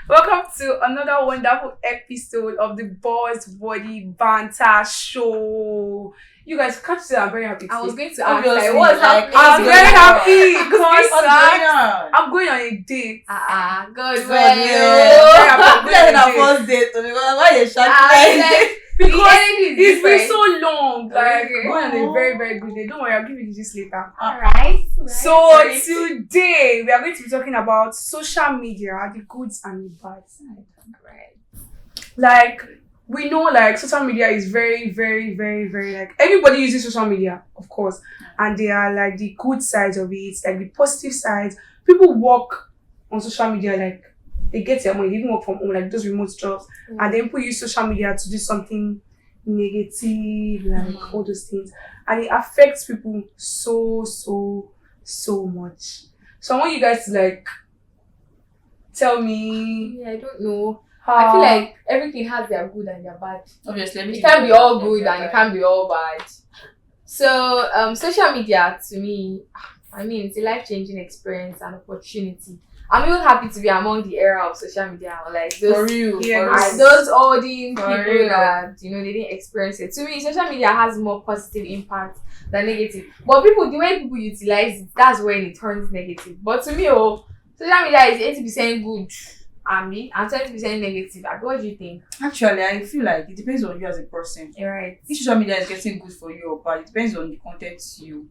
Welcome to another wonderful episode of the Buzz Worthy Banter Show. You guys can't see that I'm very happy today. I was going to ask, like, what's happening? I'm very happy because What's going on? I'm going on a date. Good. Our first date. Why you shouting? Because it's been so different. long. Like, Okay. going on a very, very good day. Don't worry, I'll give you this later. Alright. So today we are going to be talking about social media, the goods and the bads. Like we know, like social media is very, very, very, very like everybody uses social media, of course, and they are like the good sides of it, like the positive sides. People work on social media, like they get their money, they even work from home, like those remote jobs, and then people use social media to do something negative, like all those things, and it affects people so much. So I want you guys to like tell me I don't know. how I feel like everything has their good and their bad. Obviously, It can't be all good and it can't be all bad. So, social media to me, I mean, it's a life-changing experience and opportunity. I'm even happy to be among the era of social media, like For those, real. Yeah, those olden For people real. that they didn't experience it. To me, social media has more positive impact than negative. But the way people utilize it, that's when it turns negative. But to me, social media is 80% good and 20% negative. What do you think? Actually, I feel like it depends on you as a person. You're right. If social media is getting good for you or bad, it depends on the content you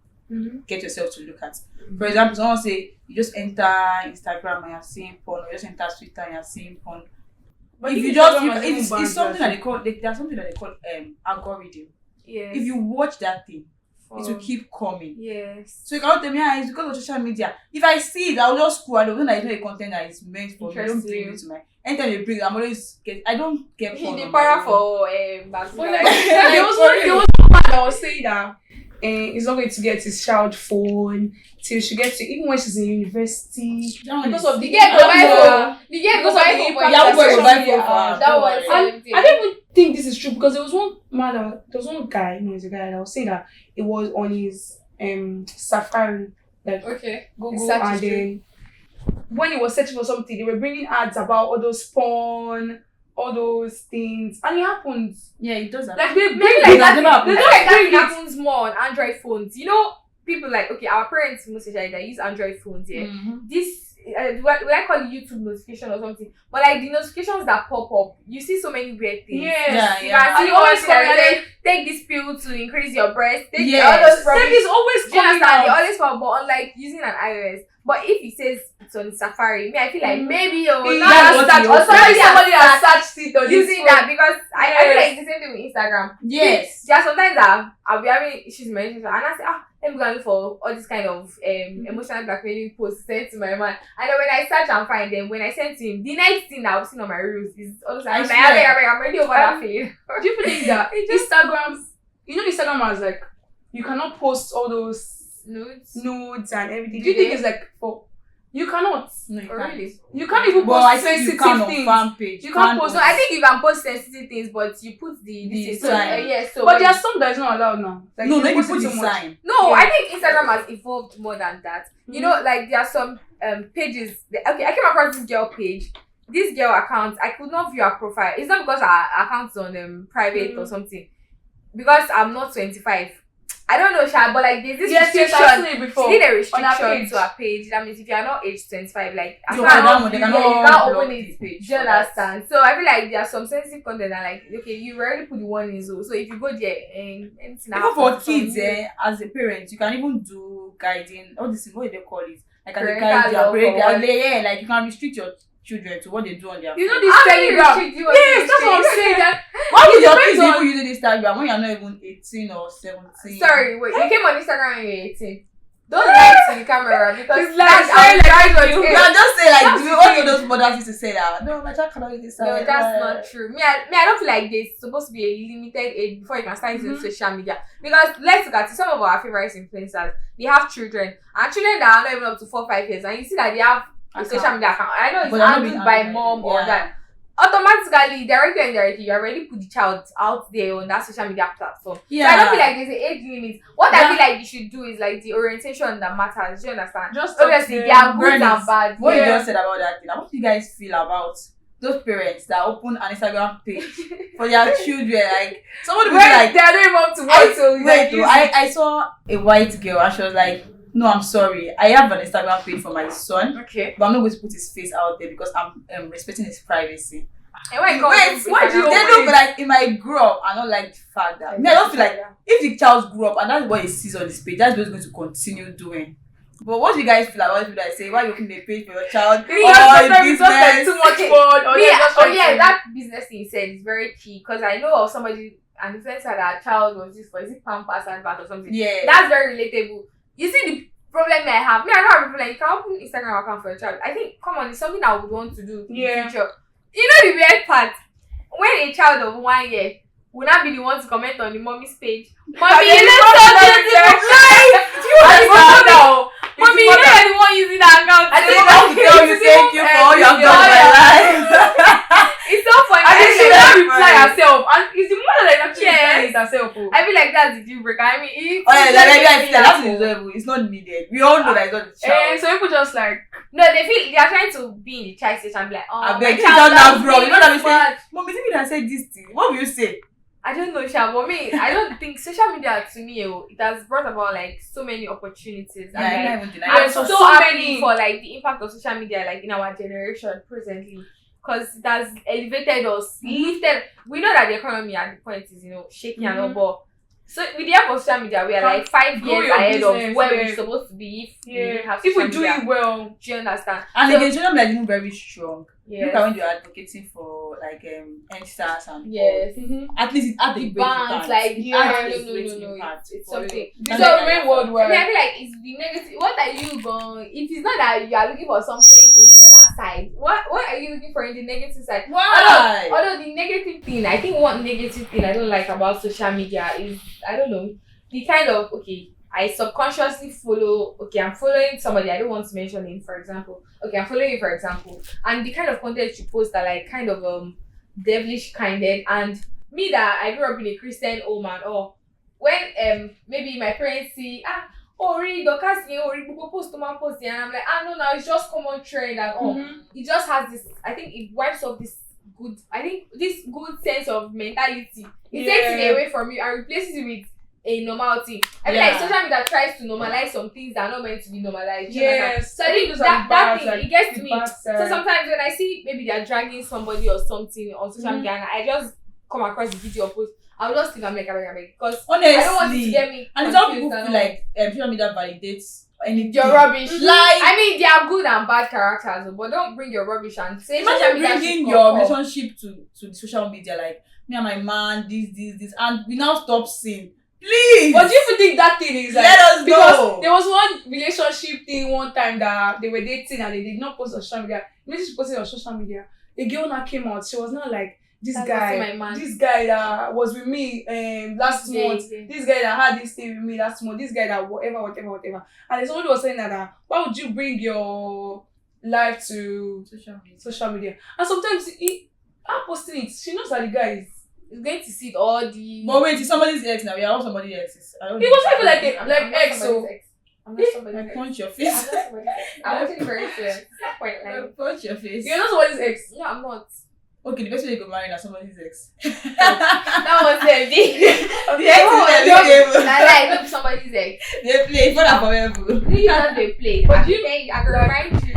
get yourself to look at. For example, someone say you just enter Instagram and you're seeing porn, or you just enter Twitter and you're seeing porn. But If you you just just, it's something that they call, there's something that they call algorithm. Yes. If you watch that thing, it will keep coming. Yes. So you cannot tell me, it's because of social media. If I see it, I'll just scroll. I don't know that it's not a content that is meant for me. Don't Interesting. bring it to my. Anytime they bring it, I'm always I don't get porn The on para my own. for But Bazooka. like, there was one man that was saying that he's not going to get his child phone till she gets to, even when she's in university, because of the The girl go buy impact. phone. The girl Because go of buy the phone for impact Yeah, of boy, social go buy media. phone for her. That Don't was worry. And I don't even think this is true because there was one man there was one guy, he's a guy that was saying that it was on his Safari, like okay. Google, Search and history. then when he was searching for something, they were bringing ads about all those porn, all those things, and it happens. Yeah, it does. Like they bring Maybe like it, that. never happened. Maybe like that bring it. happens more on Android phones. People like our parents most especially that use Android phones. Yeah. This will I call it YouTube notification or something? But like the notifications that pop up, you see so many weird things. Yes. You Yeah. can And see you always always like, comment, take this pill to increase your breast. Take Yes. all those Then rubbish. it's always Do you coming understand? They out. always pop, but unlike using an iOS. But if it says it's on Safari, I feel like maybe Yeah, not that's or what somebody has searched it on using that because I feel like it's the same thing with Instagram. Yes. There are sometimes that I'll be having issues with my relationship and I say, let me go and look for all this kind of emotional blackmailing posts sent to my man. And then when I search and find them, when I send to him, the next thing that I've seen on my reels is all this I I'm swear. I'm already over that feeling. Do you believe that Instagram, Instagram has like, you cannot post all those nudes and everything. Do you think it's like for, you cannot. No, you Oh, can't. really? You can't even But I post think you sensitive can on things. fan page. You can't post- So I think you can post sensitive things, but you put the The so, sign. yes. So But when- there are some that is not allowed now. Like, No, you post put it the too much. sign. No, Yeah. I think Instagram has evolved more than that. Mhm. Like there are some pages. Okay, I came across this girl page. This girl account, I could not view her profile. It's not because her account's on private or something. Because I'm not 25. I don't know, Sha, but like there's this Yes, I've restriction. seen it before. She did a On her restriction page. to her page. That means if you are not age 25, like as You far as cannot- they you cannot can't block open the it. page Do you for that. understand? So I feel like there are some sensitive content and like okay, you already put the warnings. So if you go there and anything Even for happens, kids, some- as a parent, you can even do guiding. All this, what do they call it? Like as a Parental guide, log or what? yeah, like you can restrict your children to what they do on their You know phone. this How do you Telegram. restrict you? Yes, that's what I'm saying. That Why would your depends kids on- even using Instagram when you're not even 18 or 17? Sorry, wait. You came on Instagram when you were 18. Don't lie to the camera because It's like that's saying our like child you. was No, eight. just say like That's what the do those mothers used to say that? No, my child cannot use Instagram. No, that's not true. I don't feel like there's supposed to be a limited age before you can start using social media. Because let's look at it, some of our favorite influencers, they have children. And children that are not even up to 4-5 years, and you see that they have a social media account. I know it's But they're not handled being by handled. mom or Yeah. dad. Automatically, directly and indirectly, you already put the child out there on that social media platform. Yeah. So I don't feel like there's an age limit. What I Yeah. feel like you should do is like the orientation that matters. Do you understand? just Obviously, talk there are to good Bernice, and bad. What you Yeah. just said about that thing, what do you guys feel about those parents that open an Instagram page for their children. Like somebody was Wait, like, they are not even up to wait till I saw a white girl and she was like, no, I'm sorry. I have an Instagram page for my son, Okay. but I'm not going to put his face out there because I'm respecting his privacy. And why why do you They open don't, it? but like it might grow up. I don't like the fact that I don't feel like if the child grew up and that's what he sees on his page, that's what he's going to continue doing. But what do you guys feel about people that say, why you open a page for your child? Or sometimes it's just like too much fun. Or they're just trying to- that business thing you said is very key because I know of somebody, an influencer that child was used for, is it Pampers advert or something? Yeah. That's very relatable. You see the problem I have? I don't have a problem. You can open Instagram account for your child. I think, come on, it's something I would want to do in the future. You know the weird part? When a child of 1 year will not be the one to comment on the mommy's page. Mommy, you look so beautiful. Mommy, you know you're the one using that account. I think I will tell you thank you for all you have done in my life. It's so funny. And then she Yeah. don't reply herself. And it's the mother that actually Yes. replies herself. I feel like that's the deal breaker. I mean, That's reasonable. It's not needed. We all know that it's not the child. So people just like, no, they feel they are trying to be in the child stage and be like, oh, I my beg you, child don't now loves grow. me You know that we so say, much. Mommy, tell me that I said this thing. What will you say? I don't know, Sha, but me, I don't think social media to me, it has brought about like so many opportunities. Yeah, I And, like, can't even deny I'm it. so, so happy many. for like the impact of social media like in our generation presently. Because it has elevated us, lifted. We know that the economy at the point is, shaking and all, but so with the help of social media, we are like 5 grow years your ahead business, of where yeah. we're supposed to be if we didn't have if social we do media. it well, Do you understand? And So- again, social media is even very strong. Yes. Look at when you're advocating for like NSTARS and Yes. all. At least it had a The great bands, impact. like, It yeah, had a no, great no, no, impact it's for something. you. this So- is the main I worldwide. mean, I feel like it's the negative. What are you going? If it's not that you are looking for something in the other side, what are you looking for in the negative side? Why? Although the negative thing, I think one negative thing I don't like about social media is, I don't know, the kind of, I subconsciously follow, I'm following somebody, I don't want to mention him, for example. I'm following you, for example. And the kind of content you post are like kind of devilish kinded. And me that I grew up in a Christian home and all, when maybe my parents see, read or cast post and I'm like, no, it's just common trend and all. It just has this, I think it wipes off this good sense of mentality. It takes it away from you and replaces it with a normality. I feel like social media tries to normalize some things that are not meant to be normalized. Yes. So I think those that are bad, thing, like, it gets to the me. bad So side. sometimes when I see maybe they're dragging somebody or something on social media and I just come across the video or post, I'll just think I'm like, because Honestly, I don't want it to get me and some confused people and feel all. like social media validates anything. Your rubbish. Like, I mean, they are good and bad characters, but don't bring your rubbish and say social imagine media bringing should your come up. relationship to the social media, like me and my man, this, and we now stop seeing. Please. But do you think that thing is like, Let us because know. there was one relationship thing one time that they were dating and they did not post on social media. Maybe she posted on social media. A girl now came out. She was not like this That's guy. also my man. This guy that was with me last Yeah, month. yeah. This guy that had this thing with me last month. This guy that whatever. And then somebody was saying that why would you bring your life to social media? And sometimes I'm posting it. She knows that the guy is. It's going to see all the. But wait, it's somebody's ex now. We are all somebody's exes. I don't It know. was even like I'm like not ex. somebody's So ex. I'm not somebody's I ex. punch your I'm face. not somebody's ex. I'm actually very clear. It's not point I like. punch your face. you're not somebody's ex. No, I'm not. Okay, the best way you could marry now somebody's ex. That was the The ex is the I know somebody's ex. They play for that forever. You know they play. But But you- I can remind you.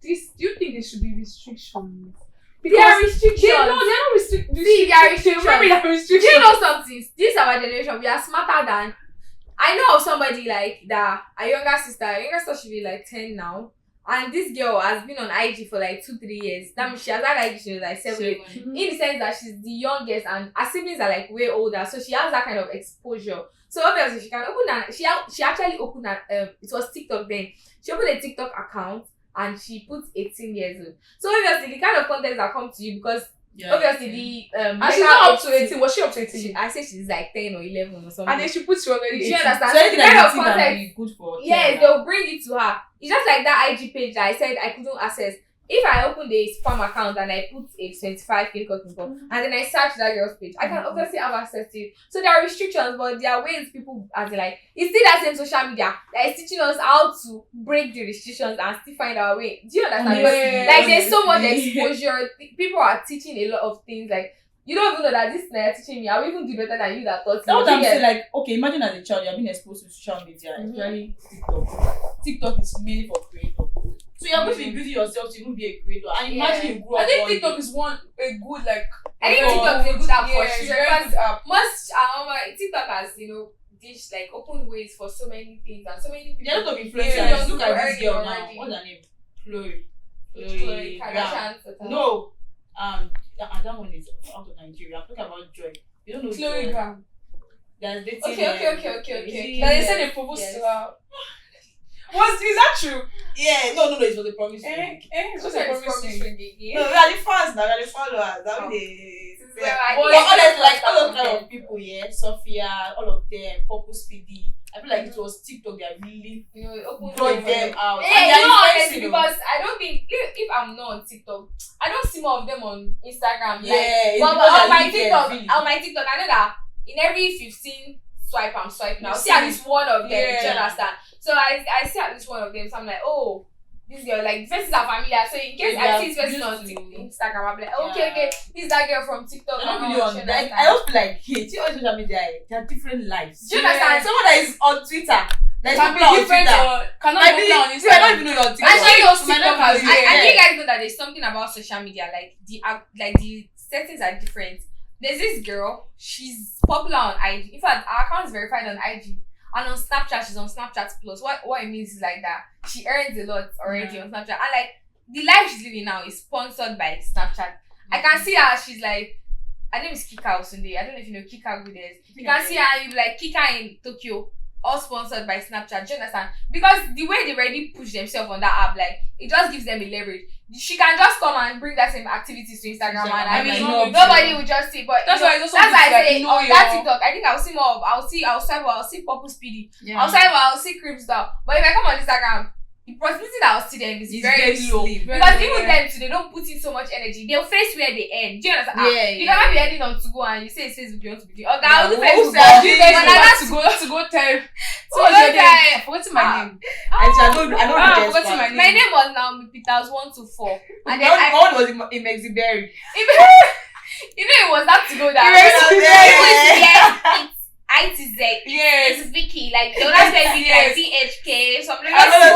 Do you think there should be restrictions? There are restrictions. They're not restrictions. See, there are restrictions. Remember there are Do restrictions. you know something? This our generation. We are smarter than. I know of somebody like that. A younger sister. Her younger sister should be like 10 now. And this girl has been on IG for like 2-3 years. That means she has had IG. She was like 7 years. In the sense that she's the youngest and her siblings are like way older, so she has that kind of exposure. So obviously she can open an she actually opened an it was TikTok then. She opened a TikTok account and she put 18 years old. So obviously the kind of content that come to you because obviously the And she's not up to 18. Was she up to 18? I say she's like 10 or 11 or something. And then she puts you already Do you 18. understand? So So the anything kind that of you think can content be good for yes, them, they'll bring it to her. It's just like that IG page that I said I couldn't access. if I open a spam account and I put a 25k cotton ball and then I search that girl's page, I can obviously have access to it. So there are restrictions, but there are ways people as in like it's still that same social media that is teaching us how to break the restrictions and still find our way. Do you understand? Yeah. Like there's so much exposure. People are teaching a lot of things like you don't even know that this thing you're teaching me, I will even do better than you that taught me. That's what I'm saying. Like, okay, imagine as a child you're being exposed to social media, especially TikTok. TikTok is mainly for creators. So you're going to be building yourself to even be a creator. And imagine you grow up. I think TikTok is a good like. I think TikTok is a good app for yeah, sure. very good app. Most TikTok has dish like open ways for so many things and so many people. There are a lot of influencers. Yeah, Look at this girl now. already. What's her name? Chloe. Chloe Graham. Kardashian. No. That one is out of Nigeria. I'm talking about Joy. You don't know Chloe Joy. Graham. There's dating. Okay. That they said they proposed to her. Is that true? Yeah, no, it was a promise. It's just Okay, a it's promising. promising again. No, we are the fans now, we are the followers. That Oh. they. So I But think honestly, like all those okay. kind of people, yeah, Sophia, all of them, Purple Speedy. I feel like it was TikTok that really open brought them out. Hey, And they are honestly, influencing them. because I don't think if I'm not on TikTok, I don't see more of them on Instagram. Yeah, it's but because on they're my really TikTok, there, really. I know that in every 15 swipe, I'm swiping. I'll You see at see. least one of them. Yeah. Do you understand? So I see at least one of them. So I'm like, oh, this girl, like the faces are familiar. So in case Yeah, I see this person on used to. Instagram, I'm like, Yeah. okay, this is that girl from TikTok. They're not I'm really on. sure Like, that's I always feel like, hey, see all social media, they are different lives. Do you understand? Someone that is on Twitter, that is Can be popular on different Twitter. or cannot Might be be, popular on see, I don't Instagram. even know you're on TikTok. Actually, those You might not TikTokers, be- and do you guys know that there's something about social media, like the settings are different. There's this girl, she's popular on IG. In fact, our account is verified on IG. And on Snapchat, she's on Snapchat Plus. What it means is like that she earns a lot already on Snapchat. And like the life she's living now is sponsored by Snapchat. I can see her, she's like, her name is Kika Osunde. I don't know if you know Kika Gudes. You can see her, you like Kika in Tokyo, all sponsored by Snapchat. Do you understand? Because the way they already push themselves on that app, like it just gives them a leverage. She can just come and bring that same activities to Instagram, and I mean nobody will just see. But That's why it's also that's why I like, say know on your- that TikTok, I think I'll see more of I'll see Purple Speedy. Yeah. I'll see Cribs down. But if I come on Instagram, the possibility that I'll see them is It's very low. slim. Because even them too, they don't put in so much energy. They'll face where they end. Do you understand? You cannot be ending on to go and you say it's Facebook, you want to be doing. Okay, I'll do Facebook. I'll do But now that's to go tell. So what's your name? I've forgotten my name. I don't I've know forgotten my name. My name was Naomi Peters 1 to 4. And then my one was in Mexiberry. it was that to go down. Mexiberry. I to Z. Yes. It's Vicky. Like the other say Vicky like VHK. Something like I know that.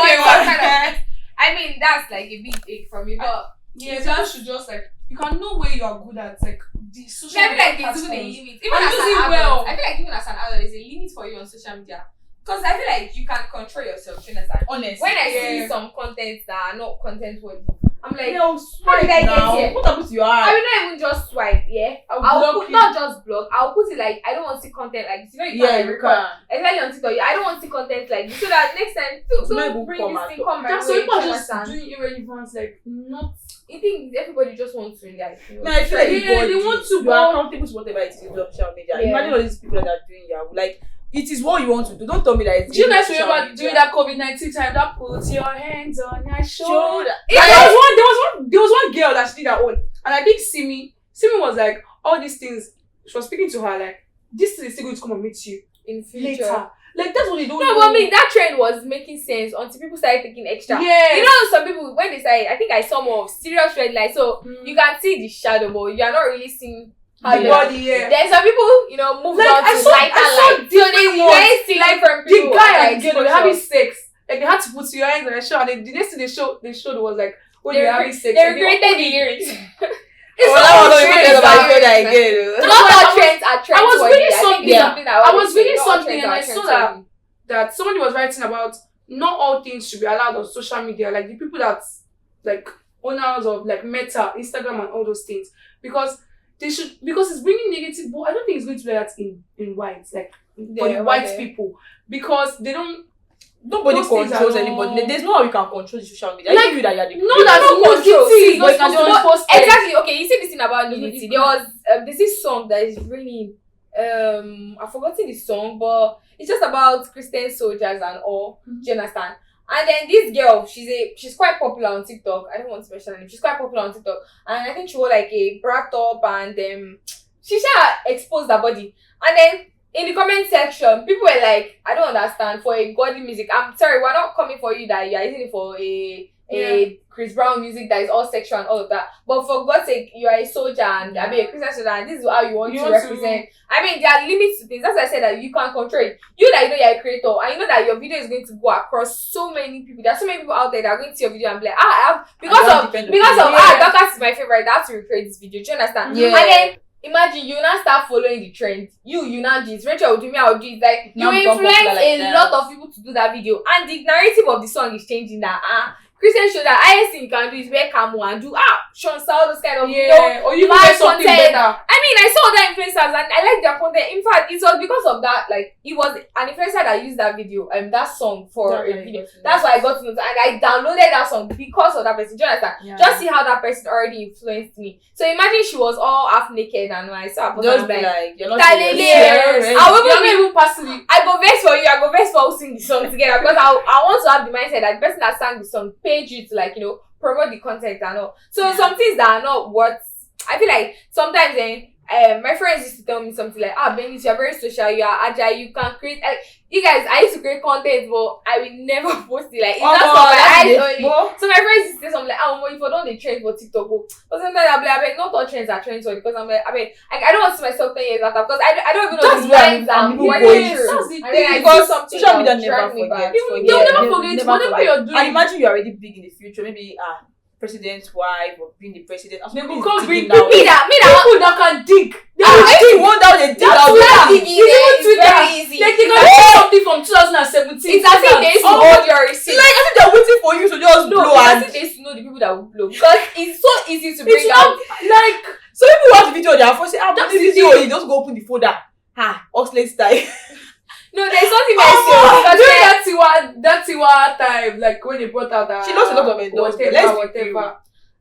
that Kind of. I mean that's like a big ache for me, but Yeah, people should just like you can know where you are good at, like the social I feel like media there's even a platforms. limit. Even And as use an it adult, well. I feel like even as an adult, there's a limit for you on social media. Because I feel like you can control yourself, do you understand? Honestly. When I see Yeah. some content that are not content worthy, I'm like, Yo, how did I get now. here? What happened to your I eye? will not even just swipe, yeah. I'll I'll block put you. not just block. I'll put it like I don't want to see content like this. You know you Yeah, can't you record. can. Especially on TikTok, I don't want to see content like this. So that next time, It's not don't even bring come this at thing all. come my That's way. why people are do you just understand? doing irrelevant, like not. I think everybody just wants to like. No, I feel like Yeah, everybody, they want to you are go- accountable to whatever it is you do on social media. Yeah. Imagine all these people that are doing Yahoo. Like, it is what you want to do. Don't tell me that it's Do you guys social remember media. during that COVID-19 time that put your hands on your shoulder? Shoulder. There was one girl that she did her own, and I think Simi was like all these things. She was speaking to her like this is still going to come and meet you in future. later. Like that's what they don't. No, know. but I mean that trend was making sense until people started taking extra. Yeah, You know, some people when they say, I think I saw more of serious red light, so you can see the shadow, but you are not really seeing how the they body. Yeah, There's some people, move Like, on I to saw lighter light. So different they ones. guys see like from the people. guy like, and the girl they were having sex. Like they had to put your hands on their shoulder. And the next thing they showed was like when they were having sex. They and regretted the lyrics. It's Oh, not that all was not even trends, about like- shoulder again. Not all trends are trends. I was reading I think something- it's something that I was reading not all something trends and are I saw trends that somebody was writing about not all things should be allowed on social media, like the people that's like owners of like Meta, Instagram and all those things, because it's bringing negative, but I don't think it's going to be that in whites, like for the white people, because they don't. Nobody Those things controls are anybody. not- There's no how you can control the social media. Like, I give you that you're the No, creator. that's no not control. nudity, See, but you can no, just post it. Exactly. Okay, you see this thing about nudity. Mhm. There was there's this song that is really I've forgotten the song, but it's just about Christian soldiers and all. Do you understand? And then this girl, she's quite popular on TikTok. I don't want to mention her name. She's quite popular on TikTok, and I think she wore like a bra top, and she exposed her body. And then in the comment section, people were like, I don't understand, for a godly music. I'm sorry, we're not coming for you that you are using it for a Chris Brown music that is all sexual and all of that. But for God's sake, you are a soldier and I mean a Christian soldier, and this is how you want to represent. I mean, there are limits to things. That's why I said that you can't control it. You that you know you're a creator, and you know that your video is going to go across so many people. There are so many people out there that are going to see your video and be like, Dorcas is my favorite. I have to recreate this video. Do you understand? Yeah. And then imagine you now start following the trend. You now do it. Rachel will do me, I will do it. Like you influence a lot of people to do that video, and the narrative of the song is changing. That Christian show that highest thing you can do is wear camo and do Sean all those kind of or you get something content. better. I mean, I saw other influencers and I like their content. In fact, it was because of that. Like it was an influencer that used that video, that song for a video. That's why I got to know, and I downloaded that song because of that person. Do you understand? Yeah. Just see how that person already influenced me. So imagine she was all half naked, and when I saw her, Just be like, you're not serious. I will not even passively. I go vex for you. I go vex for who sing the song together, because I want to have the mindset that the person that sang the song paid you to, like, promote the content and all. So some things that are not what I feel like sometimes my friends used to tell me something like, Benny, you're very social, you are agile, you can create, you guys, I used to create content, but I will never post it, like, it's not for my eyes only. So my friends used to say something like, if I don't trend for TikTok, but sometimes I'll be like, not all trends are trends, because I'm like, I don't want to see myself 10 years after, because I don't even know the lines and what is true. That's the And then I thing. do something social media that never drag me back. They'll never forget whatever you're doing. And imagine you're already big in the future, maybe president's wife or being the president. They will come bring now. people that can dig. They will If dig. you want down, they dig out. It's very easy. Like they can do something from 2017. It's as if they used to hold your receipt. Like, I think they're waiting for you to just blow. It's And as if they used to know the people that will blow, because it's so easy to bring out. Like, so people watch the video, they are forcing, That's this the video, thing. you just go open the folder. Oxlade style. No, there's something else. during that Tiwa time, like when they brought out that She lost a lot of endorsements. whatever.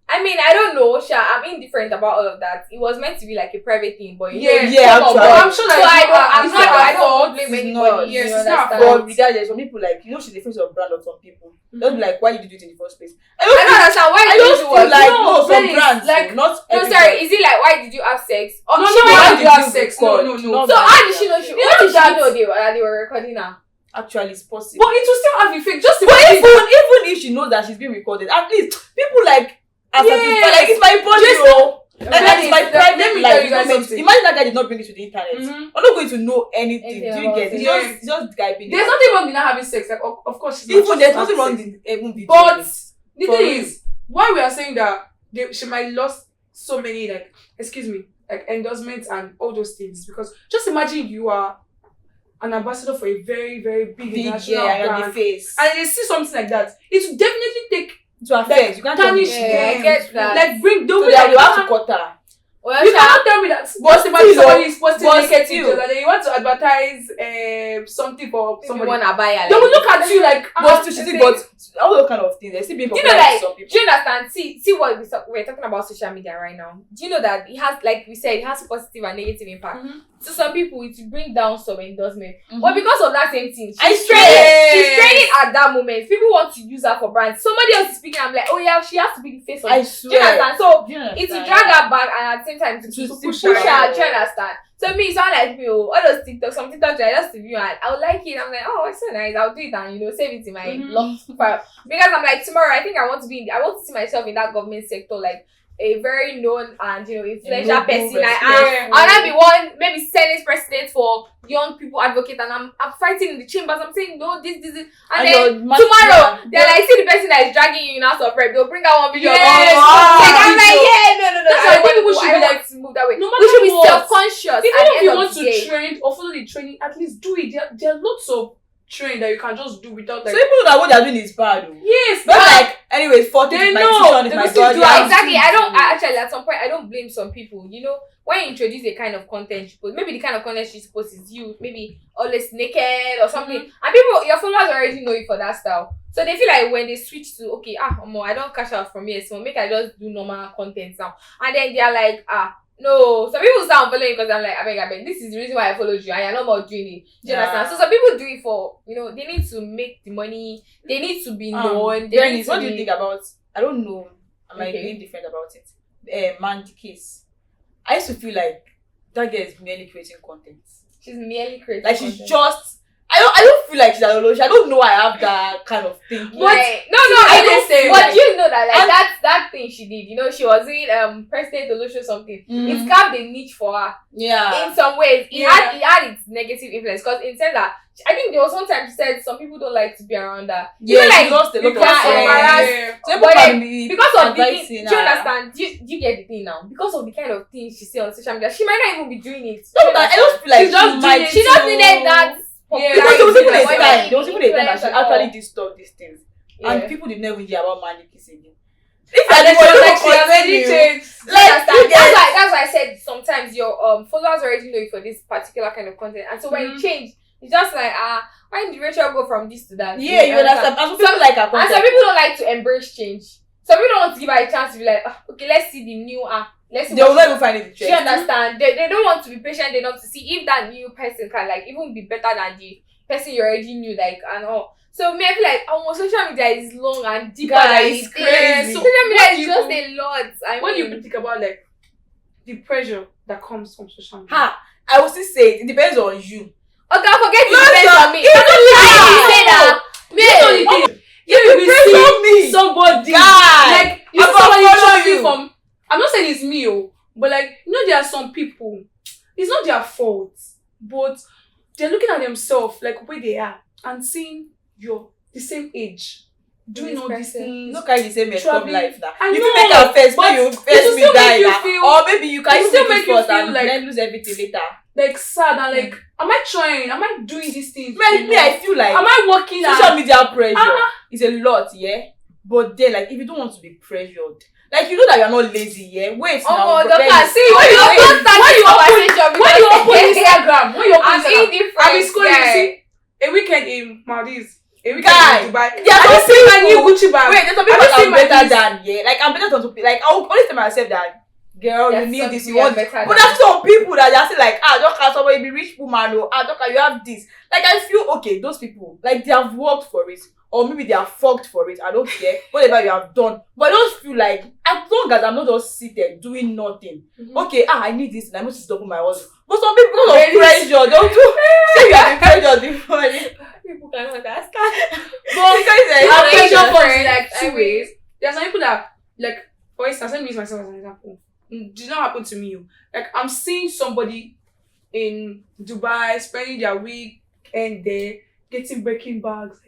I mean, I don't know, Sha. I'm indifferent about all of that. It was meant to be like a private thing, but Yeah, come on, actually. I'm sure that so I don't blame anybody. Yes, you it's not understand? fault. But regardless, some people, like, she's the face of brand of some people. They'll be like, why did you do it in the first place? I don't understand. Why I did don't you feel like, No, some please, brands, like, not No, everybody. sorry. Is it like, why did you have sex? No, She why went- did you have sex? No. Not So that how did she know? idea. What did she know they were recording her? Actually, it's possible. But it will still have effect. Just But even if she knows that she's being recorded, at least people like like, it's my body, like, that is my private let me life. tell you guys It's not- something. Imagine that guy did not bring it to the internet. Mhm. I'm not going to know anything. Anything Do you about get it? it. It's just the guy being there's nothing wrong with not having sex. Like, of course, she's even not there's just nothing having wrong sex. in even video. But the For thing real. is, why we are saying that she might lost so many, like, like endorsements and all those things, because just imagine you are an ambassador for a very, very big international you're the brand, face. and they see something like that, it will definitely take To affect, you can't tell me. tarnish Yeah, I get that. like bring So don't be they like will have to "Ah, cut her. Well, you Sha, cannot tell me that But just imagine still, somebody is posting but naked still. pictures and then you want to advertise something for if you somebody, wanna buy her, they will look at you like But still, she did, but all those kind of things, they still being Do you popular know, to like, some people. do you understand? See what we're talking about social media right now. Do you know that it has, like we said, it has positive and negative impact. Mhm. So some people, it will bring down some endorsement. Mhm. But because of that same thing, I she's swear. trending at that moment. People want to use her for brands. Somebody else is speaking, I'm like, oh yeah, she has to be the face of I it. Do you swear. understand? So Do you it's to understand? drag her back and at the same time to push push her. her. Do you understand? So me, it sound like me, all those TikToks, some TikToks I just view and I would like it. I'm like, oh, it's so nice. I'll do it and save it in my Mhm. long file. Because I'm like, tomorrow I think I want to see myself in that government sector, like a very known and influential noble person. person. I'll not be one maybe Senate president for young people advocate, and I'm fighting in the chambers. I'm saying no, this, and then tomorrow they're like, see the person that is dragging you in house of rep. They'll bring out one video. Yes. I'm like, no. That's why I think we should be like, to move that way. no We should matter be what, self-conscious. even at the if end you of want the to day. trend or follow the training, at least do it. There are lots of training that you can just do without, like, So people know that what they're doing is bad. Though. yes, But but like, anyways, fuck it, they it's my know. decision, it's They my will still body. do it. I'm Exactly. still Actually, at some point, I don't blame some people. When you introduce a kind of content you post, maybe the kind of content she posts is you, maybe always naked or something, and people, your followers already know you for that style. So they feel like when they switch to, okay, I don't cash out from here, so make I just do normal content now. And then they are like, No, some people start unfollowing because I'm like, I beg, this is the reason why I followed you and you're not more doing it. Do you understand? So some people do it for, they need to make the money, they need to be known. Dennis, what do you think about, I don't know, I might be different about it. Mandy case. I used to feel like that girl is merely creating content. She's merely creating like content. She's just, I don't feel like she's an Oloshi. I don't know I have that kind of thing. But I don't say. But you know that that thing she did, she was doing President Oloshi or something. It carved a niche for her. Yeah. In some ways, it had its negative influence because it said that I think there was one time she said some people don't like to be around her. Yeah, she lost a lot of embarrassed. So but because of the thing, do you her. understand? Do you get the thing now? Because of the kind of things she says on social media, she might not even be doing it. No, I don't feel like she just needed that. Yeah, because there was even a time that she actually did stop these things. Yeah. And people did never hear about Mandy kissing again. If she already changed. That's why I said sometimes your followers already know you for this particular kind of content. And so when you change, it's just like why did Rachel go from this to that? Yeah, you understand. And some people like her content. And some people don't like to embrace change. Some people don't want to give her a chance to be like, okay, let's see the new let's see. They will not even find it interesting. You understand? They don't want to be patient enough to see if that new person can even be better than the person you already knew, and all. So me, I feel like social media is long and deeper than it's crazy. So social media is just a lot. What do you think about the pressure that comes from social media? I will still say it depends on you. Okay, forget it depends on me. You say that. You see somebody you see somebody traveling from. I'm not saying it's me, but there are some people. It's not their fault, but they're looking at themselves where they are and seeing you're the same age, doing all these things. Look at the same life now. I you know, make her first, but you first me die now. Or maybe you can still make you feel and then lose everything later. Sad and am I trying? Am I doing these things? Me, I feel like am I working social media pressure is a lot, but then if you don't want to be pressured, you know that you're not lazy, wait now. See, when you open Instagram, I'll be scrolling, you see a weekend in Maldives, a weekend in Dubai. Yeah, I don't see my new Gucci bag. Wait, there's some people that are better than I'm better than I will always tell myself that girl, you need this, you want this. But there's some people that just say don't have somebody be rich woman, don't you have this. I feel okay, those people they have worked for it. Or maybe they are fucked for it. I don't care. Whatever you have done. But I don't feel as long as I'm not just sitting doing nothing. Okay, I need this and I must double my hustle. But some people because of pressure, don't do say you are the pressure the money. People can understand. But because pressure comes two ways. There are some people that for instance, let me use myself as an example. It did not happen to me. I'm seeing somebody in Dubai spending their weekend there, getting breaking bags,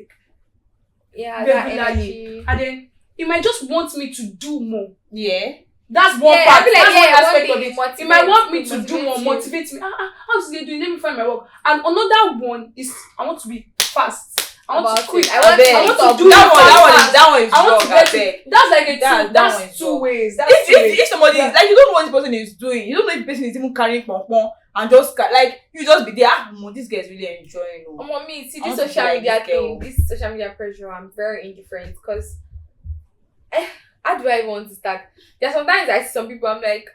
that energy. And then it might just want me to do more. Yeah. That's one part. That's one aspect of it. It might want me to do more, motivate me. How is it doing? Let me find my work. And another one is I want to be fast. I want to quit. I want to do that one is I want to wrong, get it. That's two ways. If somebody is you don't know what this person is doing, you don't know if the person is even carrying pom and just you just be there. This girl is really enjoying. Me, see this social media thing, this social media pressure. I'm very indifferent because how do I even want to start? There are sometimes I see some people. I'm like,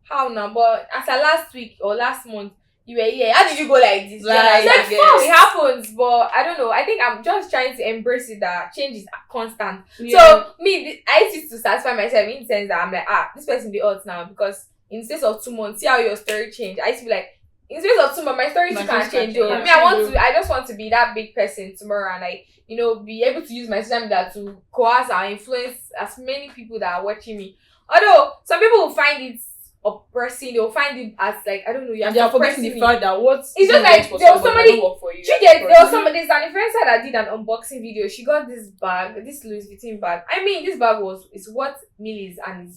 how now? But as last week or last month, you were here. How did you go like this? It happens, but I don't know. I think I'm just trying to embrace it that change is constant. Yeah. So I used to satisfy myself in the sense that I'm like, this person be out now because in the space of 2 months, see how your story changed. I used to be like, in the space of 2 months, my story too can change. I just want to be that big person tomorrow and be able to use my social media to coerce or influence as many people that are watching me. Although some people will find it oppressing, they'll find it as I don't know, they are forgetting the fact that it's just there was somebody work for you. There's an influencer that did an unboxing video. She got this bag, this Louis Vuitton bag. I mean, this bag is what millies and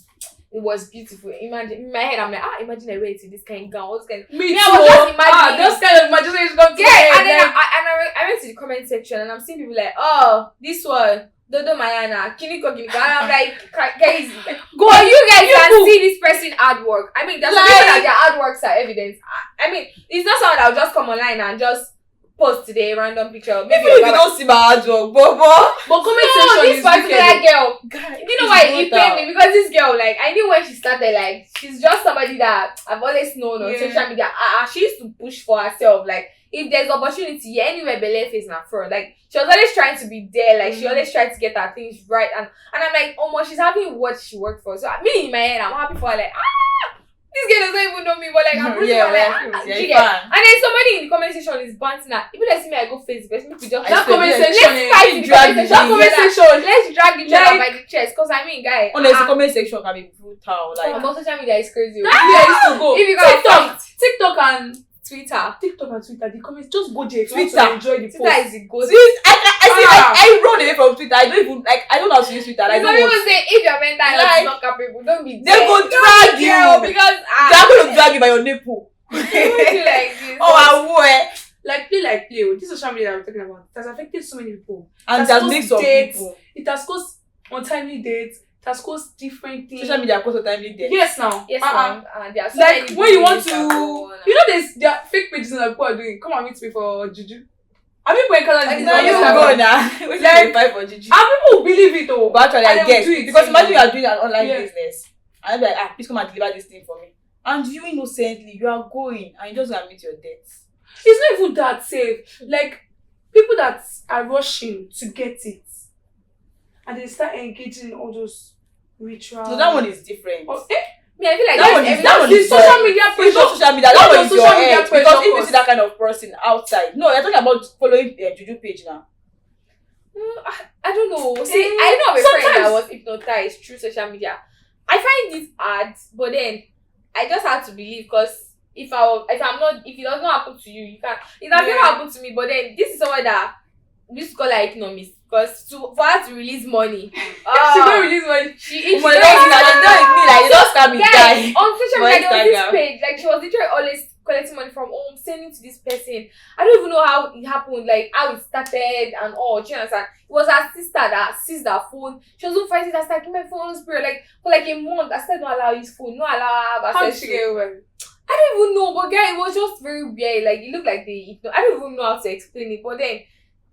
it was beautiful. Imagine in my head, I'm like, imagine I wear it to this kind of gown. All this kind of, me too. I was just imagining those kind of imagination come to and then I went to the comment section and I'm seeing people like, this one, Dodo Mayana, Kiniko. And I'm like, guys, you guys can see this person artwork. I mean, there's some people that their artworks are evidence. I mean, it's not someone that will just come online and just post today, random picture. Maybe if you don't see my hard work, Bobo. But comment section this is particular wicked. girl. Guy, You know why it paid me? Because this girl, like, I knew when she started, like, she's just somebody that I've always known on social media. She used to push for herself, like, if there's opportunity anywhere, Bele face na front. Like, she was always trying to be there. Like, she always tried to get her things right. And I'm like, oh my, she's having what she worked for. So me in my head, I'm happy for her. Like, this girl doesn't even know me, but like, I'm rooting for her. Like, and then somebody in the comment section is banting her. If you let me, I go face the best. Maybe just That comment section, let's fight in the comment section. Let's drag each other by the chest. Cause I mean, guy, honestly, comment section can be brutal. Like, on social media is crazy. That's where I used to go. If you got TikTok and Twitter, the comments, just go there if you want Twitter. to enjoy the Twitter post. is the go. I run away from Twitter. I don't even like. I don't know how to use Twitter. Like, Some people say if your mental health is not capable, don't be they there. go drag you because they're going to drag you by your nipple. you like this. Oh, I will. Like play. This social media I'm talking about, it has affected so many people. And It has that caused makes some dates. people. It has caused untimely dates. It has caused different things. Social media cause of timely death. Yes, now. Yes, ma'am. There are so Like many when you want videos to, that go on. you know, there are fake pages that people are doing. Come and meet me for juju. Have people encountered this? Now on you Instagram? go now. Wait Like, till you for Gigi. And people believe it though. But actually, and I they will guess do it. because imagine you are doing an online Yeah. business, and I'll be like, please come and deliver this thing for me. And you innocently, you are going, and you just gonna meet your death. It's not even that safe. Like people that are rushing to get it, and they start engaging in all those rituals. So that one is different. Oh, Me, I feel like That one is the social media It's pressure. not social media. That What one does is your social media head. pressure Because if you cause? see that kind of person outside, no, you're talking about following Juju page now. I don't know. See, I know of a friend that Sometimes- was hypnotized through social media. I find it hard, but then I just had to believe because if it does not happen to you, you can't. It has never happened to me, but then this is someone that we used to call her economist because for her to release money, She don't release money. she Oh my God, like, don't me like you don't scam me, guy. on social media there was this Instagram. page, like she was literally always collecting money from home, sending to this person. I don't even know how it happened, like how it started and all. Do you understand? It was her sister that seized her phone. She was so fighting that started, give my phone, spirit. Like for like a month, I said not allow his phone, not allow her How did access she to get over? I don't even know, but guy, it was just very weird. Like it looked like I don't even know how to explain it, but then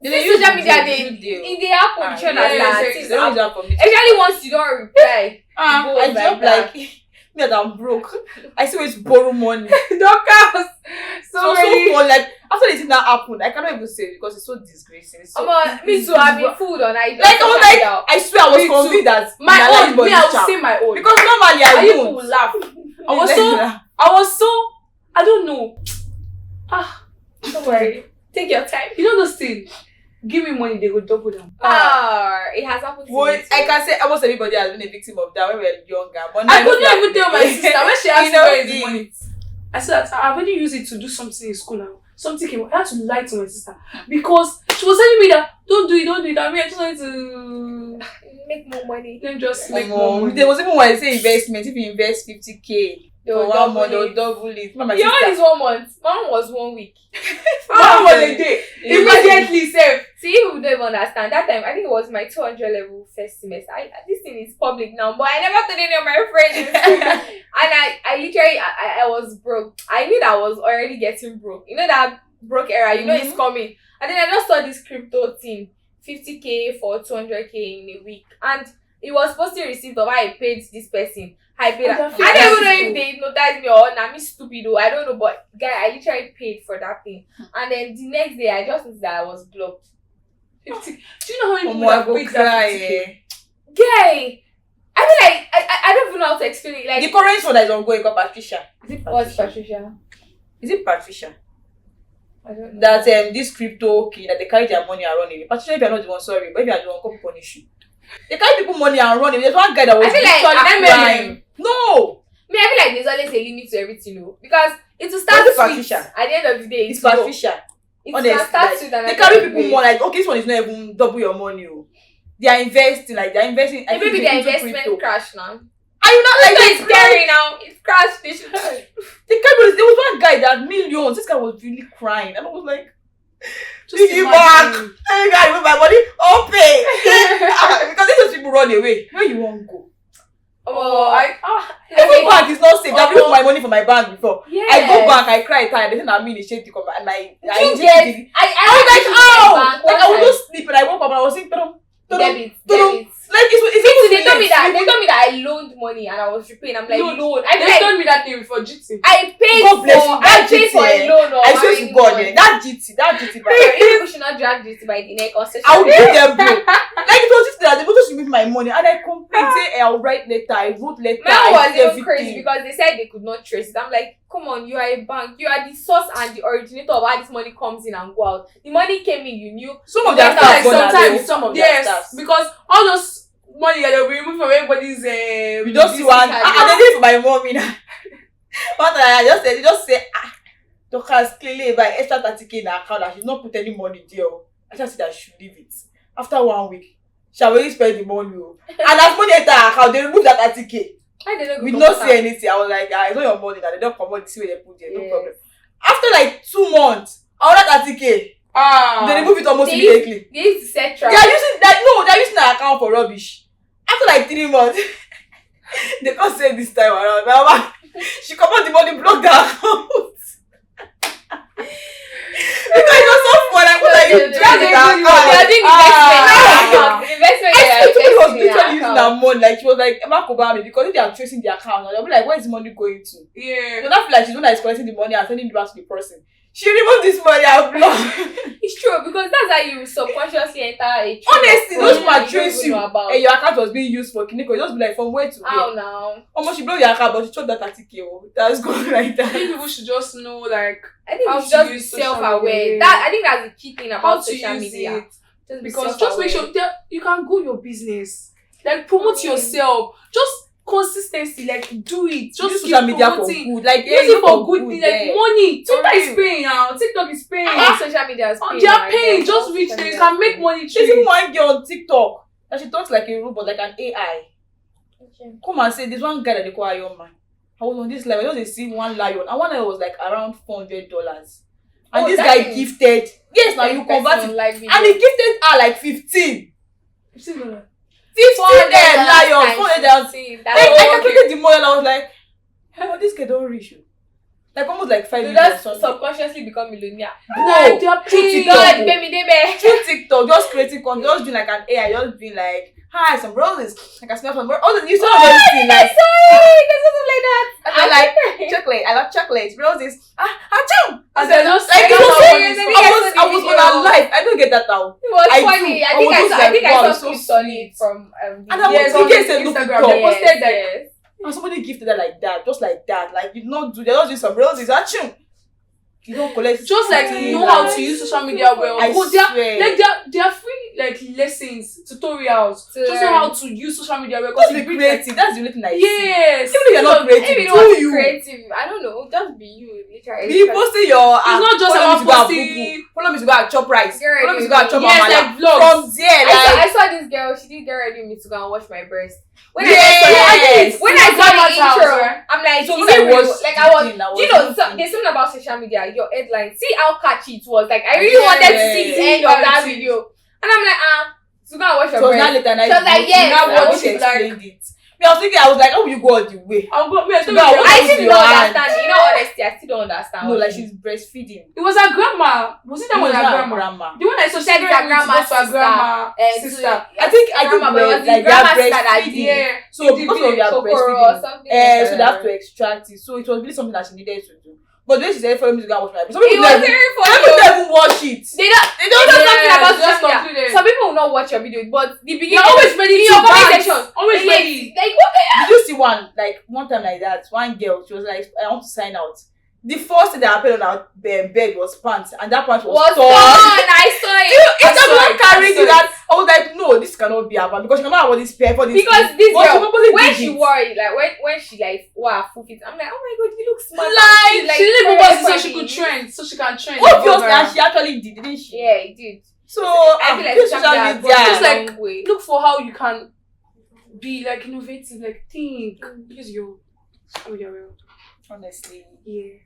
social media they happen. Do you understand? Things happen. Especially once you don't reply. I job like me that I'm broke. I still always borrow money. Doctors. So many. fun. Like after the thing that happened, I cannot even say it because it's so disgracing. It's so, Me too. I've been fooled on IG. like I was like, I swear I was Me too. convinced that My life own. was Me, I will chat. say my own. Because normally I And you won't. will laugh. I don't know. Don't worry. Take your time. You know those things. Give me money, they go double down. It has happened to Well, me. I can say almost everybody has been a victim of that when we were younger. But I could not even tell my sister when she asked me You know, where is the money. I said that I already used it to do something in school now. Something came up. I had to lie to my sister because she was telling me that don't do it. I mean, I just wanted to make more money. let me just Like, make more money. there was even when I say investment, if you invest 50K They for will 1 month, double they'll it. double it. My Your own sister. is 1 month. Mine was 1 week. One was a day. Immediately safe. See, if you don't even understand, that time I think it was my 200 level first semester. This thing is public now, but I never told any of my friends. And I literally I was broke. I knew that I was already getting broke. You know that broke era. You know it's coming. And then I just saw this crypto thing, 50K for 200K in a week, and it was posting receipt of how I paid this person. I paid. I don't even know if they hypnotized me or nah, me stupid though. I don't know, but guy, I literally paid for that thing. And then the next day, I just noticed that I was blocked. 50. Do you know how many people I have go paid that cry. 50K? Guy, I feel like I don't even know how to explain it. Like The current one that is ongoing called Patricia. Is it what's Patricia? Is it Patricia? I don't know. That this crypto key that they carry their money and run away. Patricia, if you're not the one, sorry, but if you're the one, come punish you. They carry people money and run away. There's one guy that was I feel like literally I'm crying. No! Me, I feel like there's always a limit to everything, you know, because it will start What's sweet. Patricia? At the end of the day, It's low. Patricia. It Honestly, can start like, sweet and they at the carry end of the people day- more like, okay, this one is not even double your money. Oh. They are investing, like they're investing. I think Maybe they their into investment crypto. crash now. Are you not like It's scary now. It's crashed. They should. The guy was, there was one guy that had millions. This guy was really crying, and I was like, Just "Give it back, hey guy, with my money, I'll pay." Because these people run away. Where you want to go? Every bank is not safe. I've used my money for my bank before. Yes. I go back, I cry tired. They think I'm in the shade to come back. And I was like, I like I was just sleeping. I woke up and I was saying, debit. Like They told me that I loaned money and I was repaying. I'm like, loan. They told me that thing before GT. I paid God bless you. I paid for a loan. I swear to God, that GT. People should not drag GT by the neck or social I will media. give them blow. Like it was just that they wanted to give me my money and I complained. Say I'll write letter. I wrote letter. Mine was even crazy because they said they could not trace it. I'm like, come on, you are a bank. You are the source and the originator of how this money comes in and go out. The money came in, you knew. Some of their staff sometimes some of their staff. Because all those money that they'll be removed from everybody's you just see one and they did for my mommy now. One time I just say Doctors clearly by extra 30k in her account and she's not put any money there. I just said that she should leave it. After 1 week, she already spent the money. And as money enter her account, they remove that 30k. We don't say anything. I was like, it's not your money that they don't come on this way they put there, no problem. After like 2 months, another 30k. They remove it almost immediately. They used to set trap. They're using her account for rubbish. After like 3 months, they can't say this time around. Mama, she come out the money, block the account. Because it was so fun. I was like, you drag the account. They're doing investment. She was literally using her money. Like she was like, Emma Kobami, because if they are tracing the account, they'll be like, where is the money going to? Yeah. So that feel like she's the one that is collecting the money and sending it back to the person. She removed this money and blocked. It's true because that's how you subconsciously enter a trap. Honestly, those people trace you. And And your account was being used for Kineko. You just be like, from where to where? how now? Almost she blow your account, but she chopped that 30k. That's good like I that. think people should just know, like, I think how you should just to be use social self-aware. media. I think that's the key thing how about to social use media. it. Just be Because just self-aware. make sure that you can grow your business. Like, promote yourself. Just consistency, like, do it. Just Use keep social media for promoting. good. Like Use it for good things, like yeah. money. Twitter is real. paying now. TikTok is paying. Social media is paying. They are I paying. guess. Just reach Social there. You media can is make paying. money. There's even Through it. one girl on TikTok that she talks like a robot, like an AI. Okay. Come and say, there's one guy that they call Iron Man. I was on this level. I just see one lion, and one lion was like around $400. And Oh, this that guy is- gifted. Yes, now you convert it. And he gifted her like 15. 15 lions, 400. Like, I calculated the model, I was like, oh, this guy don't reach you. Like almost like 5 You million. just subconsciously become millionaire. Like, they are paying. God, baby. Through TikTok, just creating content, just doing like an AI, just being like, hi, some roses. Like I smell some roses. All the you saw all those things. Like, There's something like that. and I'm like, chocolate. I love chocolate. Roses. Achoo! And they're just Like, like, it was that's so, how I was on her life. I don't get that now. It was I funny. do. I think I I was saw. like, I think wow, I it's saw so clips on sweet. it from. And I yes, was on thinking, look Instagram. TikTok. They posted that. Yes. And somebody gifted her like that, just like that. Like you not do, they just do some roses. Achoo! You don't collect. Just like know how to use social media well. I Go, swear. they are free like lessons, tutorials. To Just know learn. how to use social media well. Just Because be it brings, like, creative. That's the only thing I see. yes. Even if you're not Maybe creative, you don't want do to be you? creative. I don't know. Just be you. Literally. Be posting your. It's not just follow me about to go and posting. poo-poo. Follow me to go and chop rice. Get ready Follow me to go and chop Yes, amala. like vlogs. From there, like. I saw this girl. She did get ready with me to go and wash my breast. When Yes. I saw the Grandma's house, intro, right? I'm like, So is when I it real? was Like I was. looking, I was You know, looking. there's something about social media. Your headline. See how catchy it was. Like I really wanted to see the end of that Yes. video, and I'm like, to go and wash your So now breast. later, She was like, yes, now I what want she it, like- explained it. Me, I was thinking, I was like, how will you go all the way? I'll go. Me, I No, told you, I was still your don't hand? understand. In all honesty, I still don't understand. No, what like she she's breastfeeding. it was her grandma. Was it that one? It Her was her grandma. The one I saw. She said it's her grandma's her grandma sister. sister. I think grandma, but it was the like grandma they're sister that breastfeeding. did. Yeah. So It because did of their Kokoro or breastfeeding, something. so they have to extract it. So it was really something that she needed to do. But then she said, follow me to go and wash my breast. Some It people was don't even- very some funny. people don't even watch it. They don't know Yeah, something about just social media. concluded. Some people will not watch your video, but the beginning You're always ready in to your comment dance. section. Always Yes, ready. Like what? Did you see one time like that? One girl, she was like, I want to sign out. The first thing that happened on our bed was pants, and that pants was Was torn. fun. I saw it. If someone it, carried I you saw that, I was like, no, this cannot be happening because she cannot have this pair for this. Because thing. this But she girl, purposely when did she it. wore it, like when she like wore her full fit, I'm like, oh my god, you look smart. Like, she didn't even want it so funny. she could trend, so she can trend. Obviously, and she actually did, didn't she? Yeah, it did. So I feel like this social social media media, has Just gone a like- long way. Look for how you can be like innovative, like think. Use your social media well. honestly, Yeah.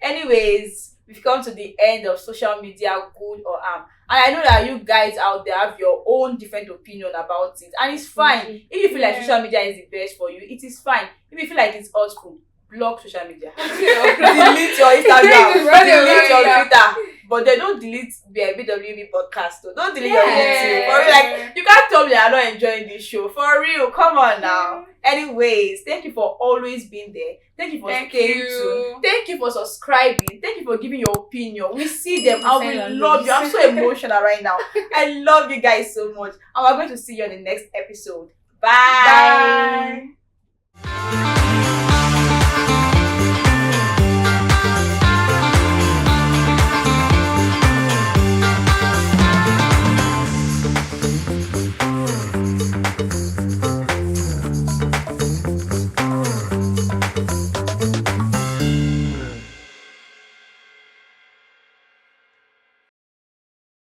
Anyways, we've come to the end of social media, good or harm. And I know that you guys out there have your own different opinion about it. And it's fine. If you feel like social media is the best for you, it is fine. If you feel like it's awful, block social media. Delete your Instagram, delete your Twitter. But they don't delete the BWB podcast though. Don't delete your YouTube. For real, like, you can't tell me I'm not enjoying this show. For real, come on now. Anyways, thank you for always being there. Thank you for staying tuned. Thank you for subscribing. Thank you for giving your opinion. We see them and we love you. I'm so emotional right now. I love you guys so much. And we're going to see you on the next episode. Bye.